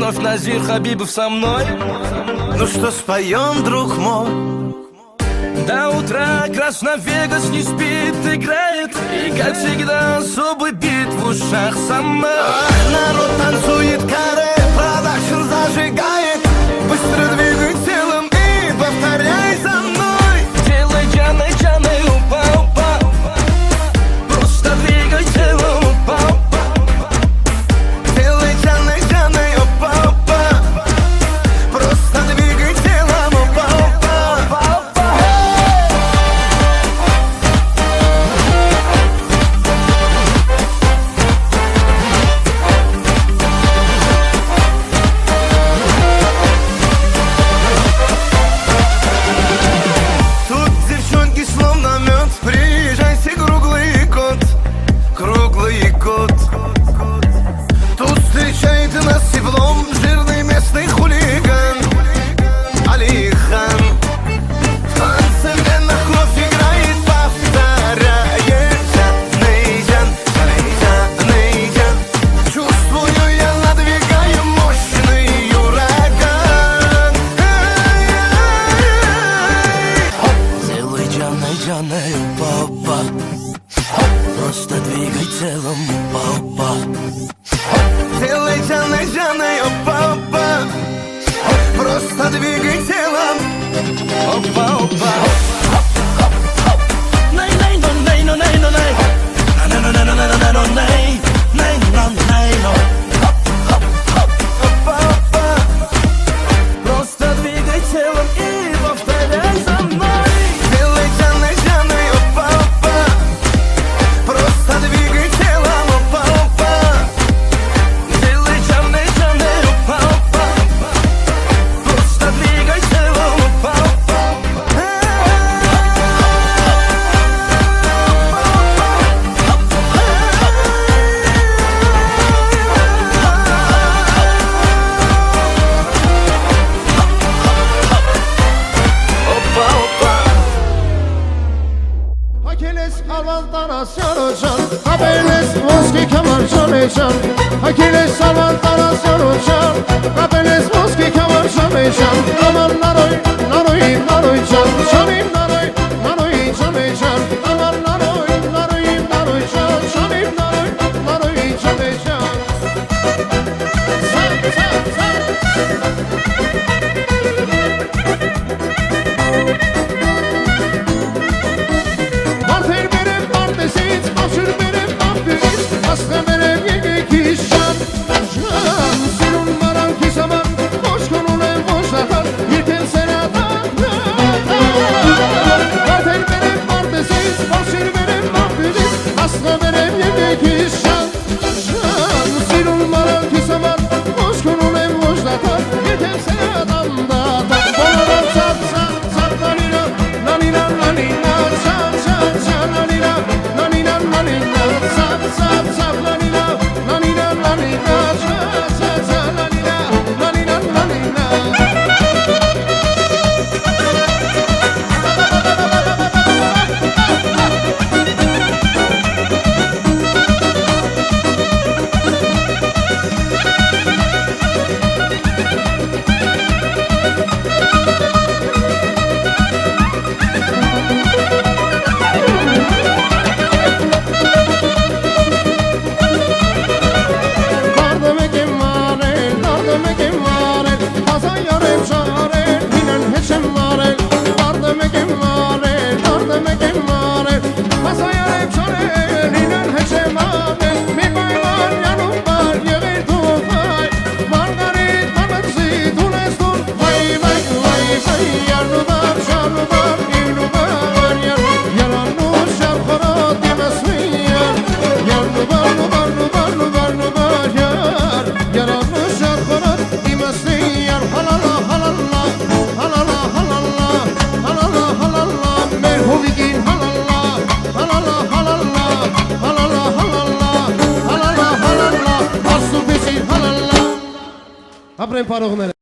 Вновь Назир Хабибов со мной. Ну что споем, друг мой? До утра Красновегас не спит, играет. И как всегда особый бит в ушах со мной. Народ танцует каре, продакшн зажигает. Быстро двигай телом и повторяй за мной. Делай джаны, джаны, упа, упа. Просто двигай телом, упа, упа. Делай джаны, джаны, упа, упа. Просто двигай телом, упа, упа. Тут девчонки словно мед. Приезжайте круглый год, круглый год. Тут встречает нас теплом жирный местный хулиган Алихан. В танце в венах кровь играет, повторяет Джаны, джан, джаны, джаны, джан. Чувствую, я надвигаю мощный ураган. Делай джаны, джаны, упа, упа. Просто двигай телом, упа, упа. Делай джаны, джаны, опа, опа. Просто двигай телом. Опа, опа. Най, най, но, най, но, най, но, най. На, на, на, на, на, на, на, най. Най, но, най, но. Опа, опа. Просто двигай телом и повторяй за мной. Делай джаны, джаны, опа, опа. Просто двигай телом, опа, опа. Делай джаны, джаны, упа, упа. Просто двигай телом, упа, упа. Опа, опа. Achilles avantanas yanıcan, haberles muski kamar canıcan. Achilles avantanas yanıcan, haberles muski kamar canıcan. Aman naroy, naroy, naroy can, canim naroy, naroy canıcan. Aman naroy, naroy, naroy can, canim naroy, naroy canıcan. Sen, sen, sen. Martel benim martesiz, aşır benim martesiz. Aslı benim yeni kişan. Can, senin maran ki zaman, boş konuna boş atar. Yırtın senadan. Martel benim martesiz, aşır benim martesiz. Aslı benim yeni kişan. Can, senin maran ki zaman, boş konuna boş atar. Yırtın senadan da. Bana çat çat çat nanina, nanina nanina çat çat çat nanina, nanina nanina çat çat çat nanina, nanina nanina çat çat çat nanina, nanina nanina. Dardım ekim varel, dardım ekim varel. Hasan yarım şarel, inen heçem varel. Dardım ekim varel, dardım ekim varel. Hasan yarım şarel, inen heçem varel. Bir baylar yanım var, yığır tufay. Margarit, manatsi, tunestur. Vay vay vay vay, yanı var, şanı var, inu var yar. Yalanı şarkara demesmi yar. Yanı var, nu var, nu var, nu var, nu var yar. Yalanı şarkara demesmi yar. Halala halala, halala halala, halala halala. Merhuvigin halala, halala halala, halala halala, halala halala. Asu besi halala. Apren paroğunları.